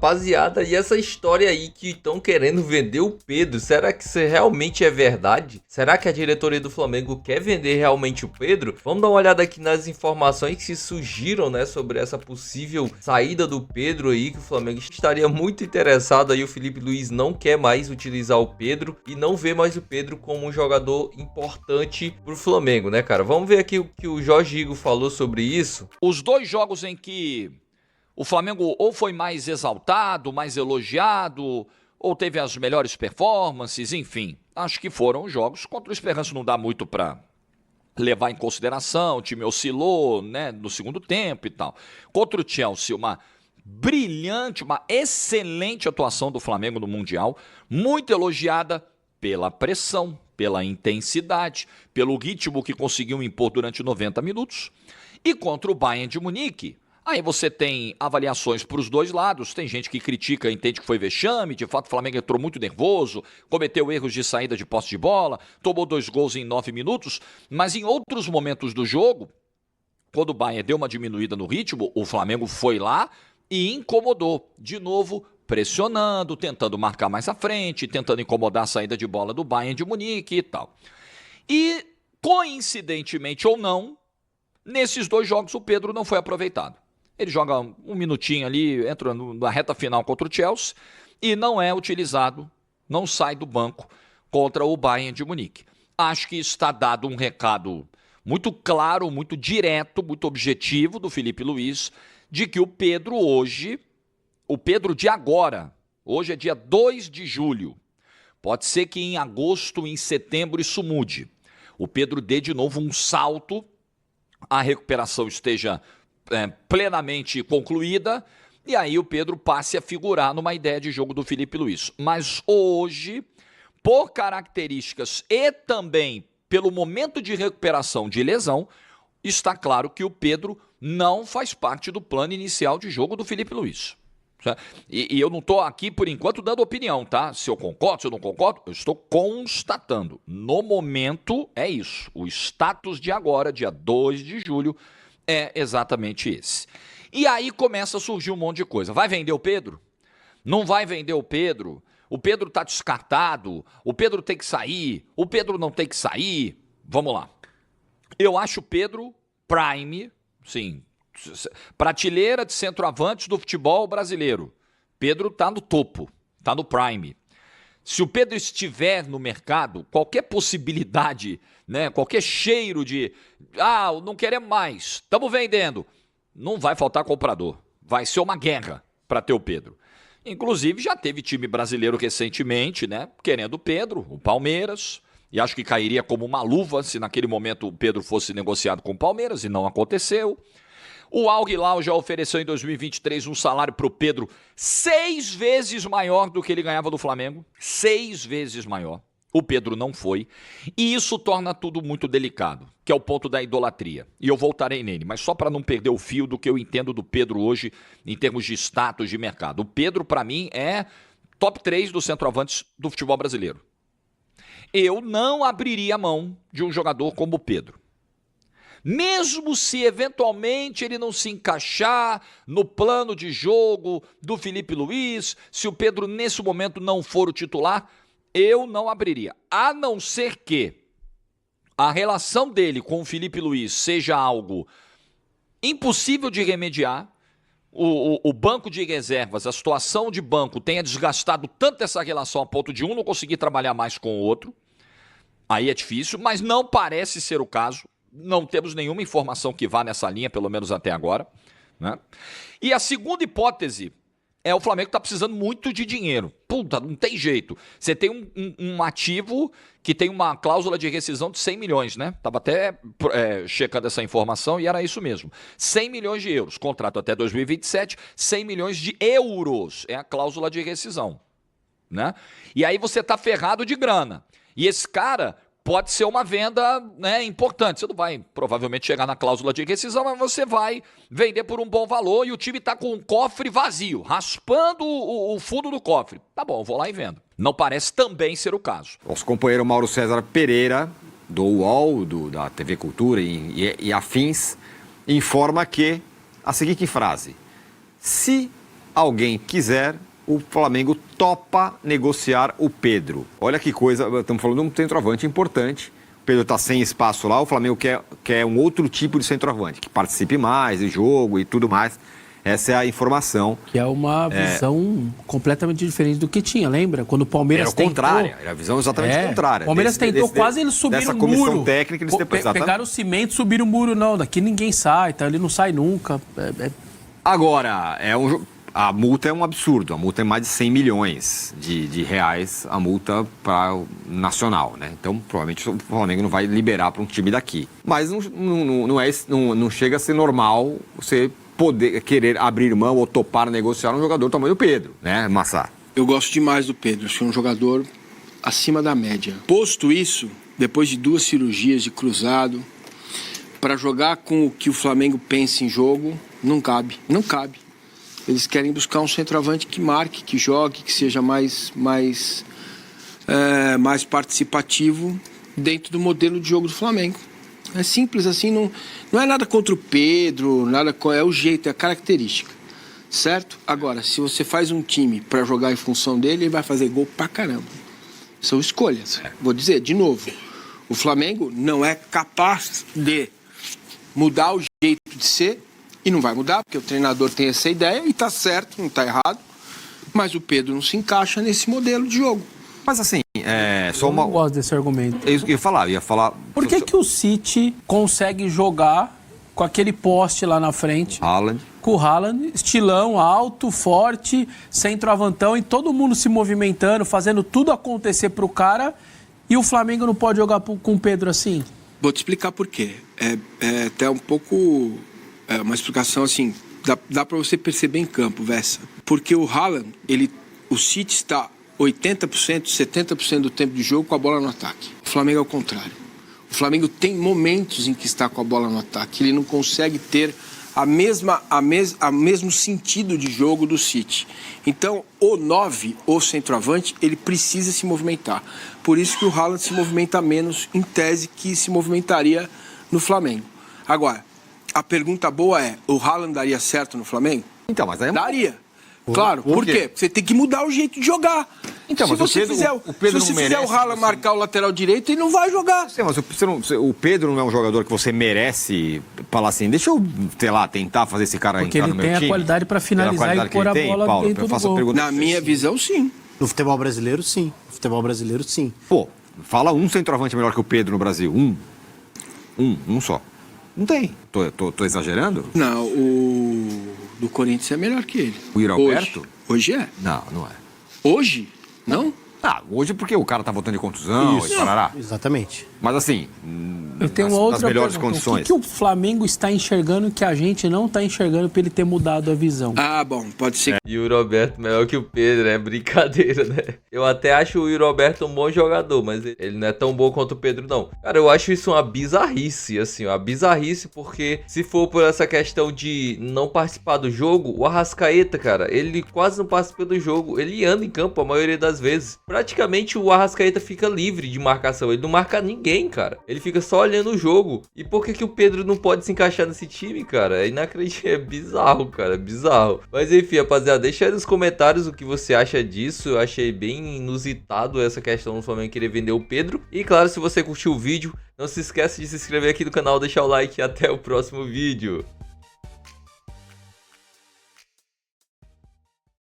Rapaziada, e essa história aí que estão querendo vender o Pedro, será que isso realmente é verdade? Será que a diretoria do Flamengo quer vender realmente o Pedro? Vamos dar uma olhada aqui nas informações que surgiram, né, sobre essa possível saída do Pedro aí, que o Flamengo estaria muito interessado aí, o Felipe Luiz não quer mais utilizar o Pedro e não vê mais o Pedro como um jogador importante pro Flamengo, né, cara? Vamos ver aqui o que o Jorge Igor falou sobre isso. Os dois jogos em que o Flamengo ou foi mais exaltado, mais elogiado, ou teve as melhores performances, enfim. Acho que foram jogos. Contra o Esperança não dá muito para levar em consideração, o time oscilou, né, no segundo tempo e tal. Contra o Chelsea, uma brilhante, uma excelente atuação do Flamengo no Mundial, muito elogiada pela pressão, pela intensidade, pelo ritmo que conseguiu impor durante 90 minutos. E contra o Bayern de Munique, aí você tem avaliações para os dois lados. Tem gente que critica, entende que foi vexame. De fato, o Flamengo entrou muito nervoso, cometeu erros de saída de posse de bola, tomou 2 gols em 9 minutos. Mas em outros momentos do jogo, quando o Bayern deu uma diminuída no ritmo, o Flamengo foi lá e incomodou. De novo, pressionando, tentando marcar mais à frente, tentando incomodar a saída de bola do Bayern de Munique e tal. E, coincidentemente ou não, nesses dois jogos o Pedro não foi aproveitado. Ele joga um minutinho ali, entra na reta final contra o Chelsea e não é utilizado, não sai do banco contra o Bayern de Munique. Acho que está dado um recado muito claro, muito direto, muito objetivo do Felipe Luiz, de que o Pedro hoje, o Pedro de agora, hoje é dia 2 de julho, pode ser que em agosto, em setembro isso mude. O Pedro dê de novo um salto, a recuperação esteja plenamente concluída, e aí o Pedro passe a figurar numa ideia de jogo do Felipe Luiz. Mas hoje, por características e também pelo momento de recuperação de lesão, está claro que o Pedro não faz parte do plano inicial de jogo do Felipe Luiz. E eu não estou aqui, por enquanto, dando opinião, tá? Se eu concordo, se eu não concordo, eu estou constatando. No momento, é isso. O status de agora, dia 2 de julho, é exatamente esse. E aí começa a surgir um monte de coisa. Vai vender o Pedro? Não vai vender o Pedro? O Pedro está descartado? O Pedro tem que sair? O Pedro não tem que sair? Vamos lá. Eu acho o Pedro prime, sim, prateleira de centroavantes do futebol brasileiro. Pedro está no topo, está no prime. Se o Pedro estiver no mercado, qualquer possibilidade, né, qualquer cheiro de não queremos mais, estamos vendendo, não vai faltar comprador. Vai ser uma guerra para ter o Pedro. Inclusive, já teve time brasileiro recentemente, né, querendo o Pedro, o Palmeiras, e acho que cairia como uma luva se naquele momento o Pedro fosse negociado com o Palmeiras, e não aconteceu. O Al Hilal já ofereceu em 2023 um salário para o Pedro 6 vezes maior do que ele ganhava do Flamengo. 6 vezes maior. O Pedro não foi. E isso torna tudo muito delicado, que é o ponto da idolatria. E eu voltarei nele, mas só para não perder o fio do que eu entendo do Pedro hoje em termos de status de mercado. O Pedro, para mim, é top 3 dos centroavantes do futebol brasileiro. Eu não abriria mão de um jogador como o Pedro. Mesmo se eventualmente ele não se encaixar no plano de jogo do Felipe Luiz, se o Pedro nesse momento não for o titular, eu não abriria. A não ser que a relação dele com o Felipe Luiz seja algo impossível de remediar, o banco de reservas, a situação de banco tenha desgastado tanto essa relação a ponto de um não conseguir trabalhar mais com o outro, aí é difícil, mas não parece ser o caso. Não temos nenhuma informação que vá nessa linha, pelo menos até agora, né? E a segunda hipótese é o Flamengo está precisando muito de dinheiro. Puta, não tem jeito. Você tem um ativo que tem uma cláusula de rescisão de 100 milhões, né? Estava até checando essa informação e era isso mesmo. 100 milhões de euros. Contrato até 2027, 100 milhões de euros. É a cláusula de rescisão, né? E aí você está ferrado de grana. E esse cara pode ser uma venda, né, importante. Você não vai provavelmente chegar na cláusula de rescisão, mas você vai vender por um bom valor e o time está com um cofre vazio, raspando o fundo do cofre. Tá bom, eu vou lá e vendo. Não parece também ser o caso. Nosso companheiro Mauro César Pereira, do UOL, da TV Cultura e afins, informa que a seguinte frase: se alguém quiser, o Flamengo topa negociar o Pedro. Olha que coisa, estamos falando de um centroavante importante. O Pedro está sem espaço lá, o Flamengo quer um outro tipo de centroavante, que participe mais do jogo e tudo mais. Essa é a informação. Que é uma visão completamente diferente do que tinha, lembra? Quando o Palmeiras tentou... Era o contrário, era a visão exatamente contrária. O Palmeiras tentou quase eles subirem o muro. Dessa comissão técnica, eles pegaram o cimento e subiram o muro. Não, daqui ninguém sai, tá? Ele não sai nunca. Agora, a multa é um absurdo. A multa é mais de 100 milhões de reais, a multa para o nacional, né? Então, provavelmente o Flamengo não vai liberar para um time daqui. Mas não chega a ser normal você poder querer abrir mão ou topar negociar um jogador do tamanho do Pedro, né, Massá? Eu gosto demais do Pedro, acho que é um jogador acima da média. Posto isso, depois de 2 cirurgias de cruzado, para jogar com o que o Flamengo pensa em jogo, não cabe. Eles querem buscar um centroavante que marque, que jogue, que seja mais participativo dentro do modelo de jogo do Flamengo. É simples assim, não é nada contra o Pedro, é o jeito, é a característica, certo? Agora, se você faz um time para jogar em função dele, ele vai fazer gol pra caramba. São escolhas. Vou dizer, de novo, o Flamengo não é capaz de mudar o jeito de ser, e não vai mudar, porque o treinador tem essa ideia, e tá certo, não tá errado, mas o Pedro não se encaixa nesse modelo de jogo. Mas assim, eu não gosto desse argumento. Eu ia falar... Por que o City consegue jogar com aquele poste lá na frente? Haaland. Com o Haaland, estilão, alto, forte, centroavantão, e todo mundo se movimentando, fazendo tudo acontecer pro cara, e o Flamengo não pode jogar com o Pedro assim? Vou te explicar por quê. É até um pouco... uma explicação assim, dá para você perceber em campo, Vessa. Porque o Haaland, o City está 80%, 70% do tempo de jogo com a bola no ataque. O Flamengo é o contrário. O Flamengo tem momentos em que está com a bola no ataque. Ele não consegue ter o mesmo sentido de jogo do City. Então, o 9, o centroavante, ele precisa se movimentar. Por isso que o Haaland se movimenta menos, em tese, que se movimentaria no Flamengo. Agora, a pergunta boa é, o Haaland daria certo no Flamengo? Então, mas aí daria. Claro, por quê? Você tem que mudar o jeito de jogar. Então, se você fizer o Haaland marcar o lateral direito, ele não vai jogar. Sim, mas o Pedro não é um jogador que você merece falar assim, deixa eu, sei lá, tentar fazer esse cara entrar no meu time. Porque ele tem a qualidade para finalizar e pôr a bola Paulo, dentro do gol. Na minha visão, sim. No futebol brasileiro, sim. Pô, fala um centroavante melhor que o Pedro no Brasil. Um só. Não tem. Tô exagerando? Não, o do Corinthians é melhor que ele. O Roberto? Hoje é. Não é. Hoje? Não? Hoje porque o cara tá voltando de contusão e parará. Exatamente. Mas assim, eu tenho uma outra nas melhores pergunta. condições. O que o Flamengo está enxergando que a gente não está enxergando para ele ter mudado a visão? Bom, pode ser. E o Roberto melhor que o Pedro, é brincadeira, né? Eu até acho o Roberto um bom jogador, mas ele não é tão bom quanto o Pedro, não. Cara, eu acho isso uma bizarrice, assim, uma bizarrice, porque se for por essa questão de não participar do jogo, o Arrascaeta, cara, ele quase não participa do jogo, ele anda em campo a maioria das vezes. Praticamente o Arrascaeta fica livre de marcação, ele não marca ninguém, cara. Ele fica só olhando o jogo. E por que o Pedro não pode se encaixar nesse time, cara? É inacreditável, é bizarro, cara, é bizarro. Mas enfim, rapaziada, deixa aí nos comentários o que você acha disso. Eu achei bem inusitado essa questão do Flamengo querer vender o Pedro. E claro, se você curtiu o vídeo, não se esqueça de se inscrever aqui no canal, deixar o like e até o próximo vídeo.